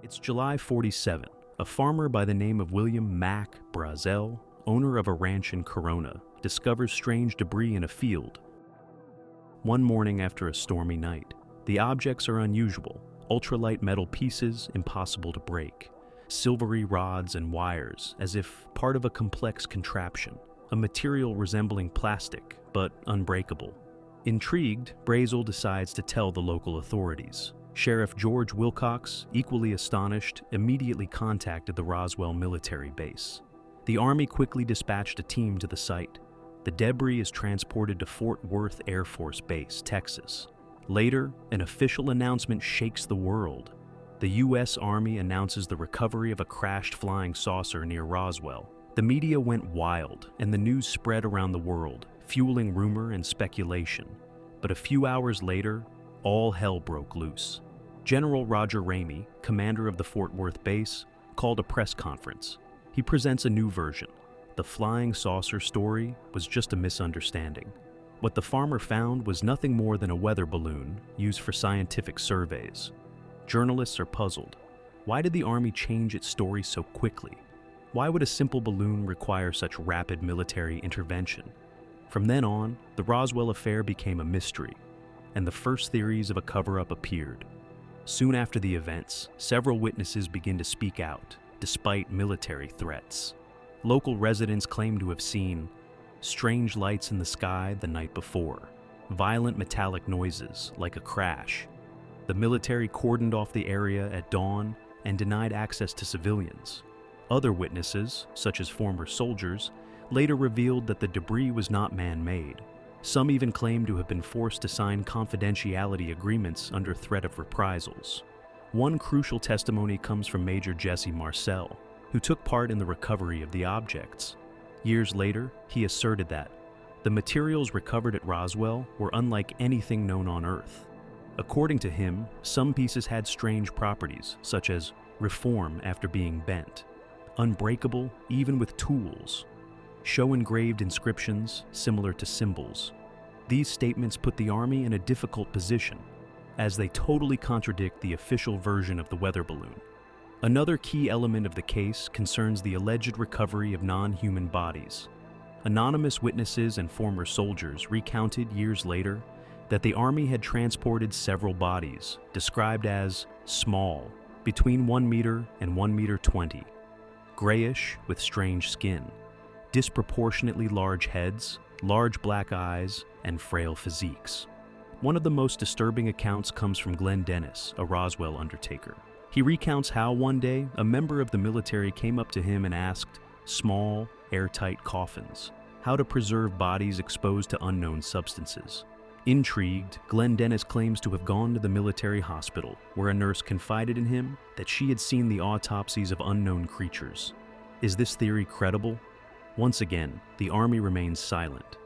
It's July 47. A farmer by the name of William Mack Brazel, owner of a ranch in Corona, discovers strange debris in a field. One morning after a stormy night, the objects are unusual: ultralight metal pieces impossible to break, silvery rods and wires as if part of a complex contraption, a material resembling plastic but unbreakable. Intrigued, Brazel decides to tell the local authorities. Sheriff George Wilcox, equally astonished, immediately contacted the Roswell military base. The Army quickly dispatched a team to the site. The debris is transported to Fort Worth Air Force Base, Texas. Later, an official announcement shakes the world. The U.S. Army announces the recovery of a crashed flying saucer near Roswell. The media went wild, and the news spread around the world, fueling rumor and speculation. But a few hours later, all hell broke loose. General Roger Ramey, commander of the Fort Worth base, called a press conference. He presents a new version. The flying saucer story was just a misunderstanding. What the farmer found was nothing more than a weather balloon used for scientific surveys. Journalists are puzzled. Why did the Army change its story so quickly? Why would a simple balloon require such rapid military intervention? From then on, the Roswell affair became a mystery, and the first theories of a cover-up appeared. Soon after the events, several witnesses begin to speak out, despite military threats. Local residents claim to have seen strange lights in the sky the night before, violent metallic noises like a crash. The military cordoned off the area at dawn and denied access to civilians. Other witnesses, such as former soldiers, later revealed that the debris was not man-made. Some even claim to have been forced to sign confidentiality agreements under threat of reprisals. One crucial testimony comes from Major Jesse Marcel, who took part in the recovery of the objects. Years later, he asserted that the materials recovered at Roswell were unlike anything known on Earth. According to him, some pieces had strange properties, such as reform after being bent, unbreakable even with tools, show engraved inscriptions similar to symbols. These statements put the Army in a difficult position, as they totally contradict the official version of the weather balloon. Another key element of the case concerns the alleged recovery of non-human bodies. Anonymous witnesses and former soldiers recounted years later that the Army had transported several bodies, described as small, between 1 meter and 1 meter 20, grayish with strange skin, disproportionately large heads, large black eyes, and frail physiques. One of the most disturbing accounts comes from Glenn Dennis, a Roswell undertaker. He recounts how one day a member of the military came up to him and asked small, airtight coffins, how to preserve bodies exposed to unknown substances. Intrigued, Glenn Dennis claims to have gone to the military hospital, where a nurse confided in him that she had seen the autopsies of unknown creatures. Is this theory credible? Once again, the Army remains silent.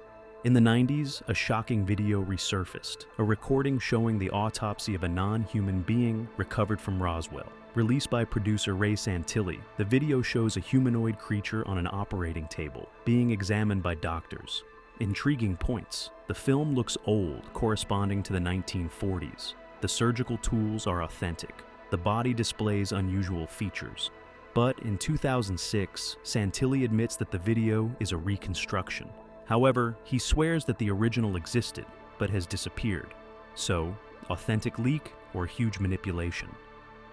In the 90s, a shocking video resurfaced, a recording showing the autopsy of a non-human being recovered from Roswell. Released by producer Ray Santilli, the video shows a humanoid creature on an operating table, being examined by doctors. Intriguing points. The film looks old, corresponding to the 1940s. The surgical tools are authentic. The body displays unusual features. But in 2006, Santilli admits that the video is a reconstruction. However, he swears that the original existed, but has disappeared. So, authentic leak or huge manipulation?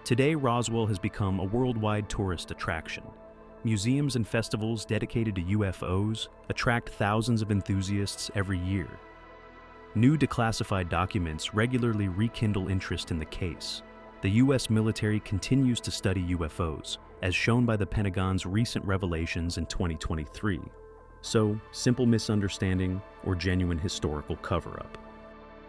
Today, Roswell has become a worldwide tourist attraction. Museums and festivals dedicated to UFOs attract thousands of enthusiasts every year. New declassified documents regularly rekindle interest in the case. The U.S. military continues to study UFOs, as shown by the Pentagon's recent revelations in 2023. So, simple misunderstanding or genuine historical cover-up?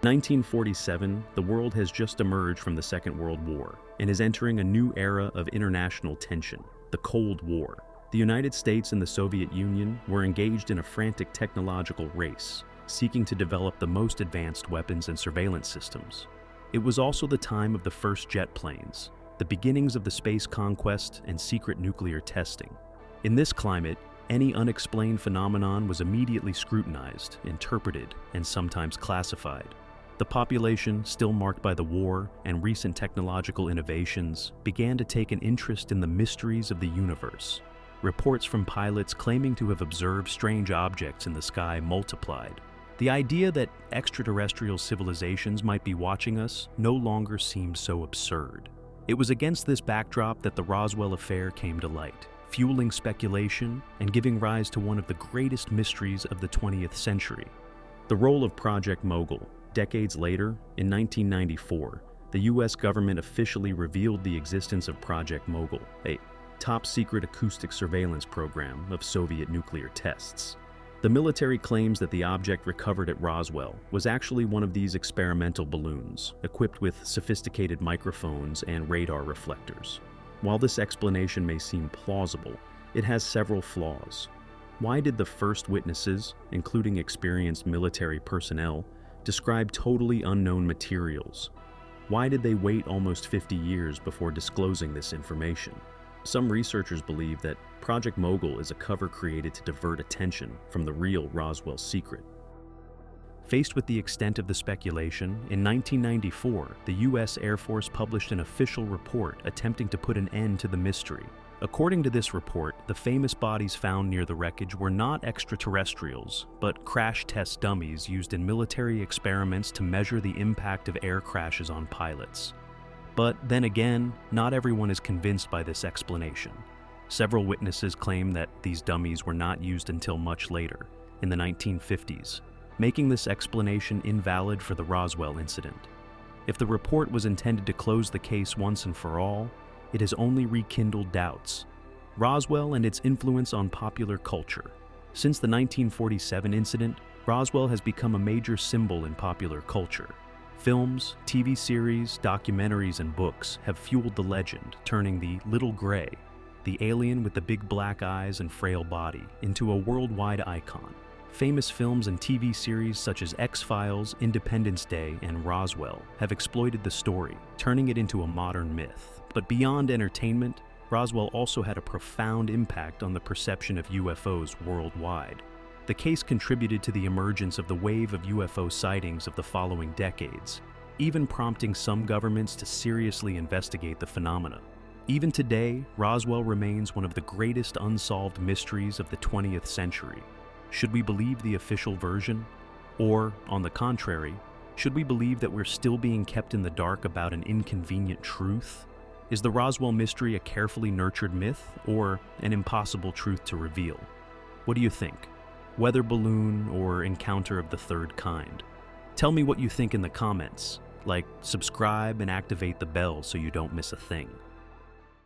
In 1947, the world has just emerged from the Second World War and is entering a new era of international tension, the Cold War. The United States and the Soviet Union were engaged in a frantic technological race, seeking to develop the most advanced weapons and surveillance systems. It was also the time of the first jet planes, the beginnings of the space conquest and secret nuclear testing. In this climate, any unexplained phenomenon was immediately scrutinized, interpreted, and sometimes classified. The population, still marked by the war and recent technological innovations, began to take an interest in the mysteries of the universe. Reports from pilots claiming to have observed strange objects in the sky multiplied. The idea that extraterrestrial civilizations might be watching us no longer seemed so absurd. It was against this backdrop that the Roswell affair came to light, fueling speculation and giving rise to one of the greatest mysteries of the 20th century. The role of Project Mogul. Decades later, in 1994, the US government officially revealed the existence of Project Mogul, a top-secret acoustic surveillance program of Soviet nuclear tests. The military claims that the object recovered at Roswell was actually one of these experimental balloons, equipped with sophisticated microphones and radar reflectors. While this explanation may seem plausible, it has several flaws. Why did the first witnesses, including experienced military personnel, describe totally unknown materials? Why did they wait almost 50 years before disclosing this information? Some researchers believe that Project Mogul is a cover created to divert attention from the real Roswell secret. Faced with the extent of the speculation, in 1994, the U.S. Air Force published an official report attempting to put an end to the mystery. According to this report, the famous bodies found near the wreckage were not extraterrestrials, but crash test dummies used in military experiments to measure the impact of air crashes on pilots. But then again, not everyone is convinced by this explanation. Several witnesses claim that these dummies were not used until much later, in the 1950s, making this explanation invalid for the Roswell incident. If the report was intended to close the case once and for all, it has only rekindled doubts. Roswell and its influence on popular culture. Since the 1947 incident, Roswell has become a major symbol in popular culture. Films, TV series, documentaries, and books have fueled the legend, turning the Little Gray, the alien with the big black eyes and frail body, into a worldwide icon. Famous films and TV series such as X-Files, Independence Day, and Roswell have exploited the story, turning it into a modern myth. But beyond entertainment, Roswell also had a profound impact on the perception of UFOs worldwide. The case contributed to the emergence of the wave of UFO sightings of the following decades, even prompting some governments to seriously investigate the phenomena. Even today, Roswell remains one of the greatest unsolved mysteries of the 20th century. Should we believe the official version? Or, on the contrary, should we believe that we're still being kept in the dark about an inconvenient truth? Is the Roswell mystery a carefully nurtured myth, or an impossible truth to reveal? What do you think? Weather balloon or encounter of the third kind? Tell me what you think in the comments. Like, subscribe and activate the bell so you don't miss a thing.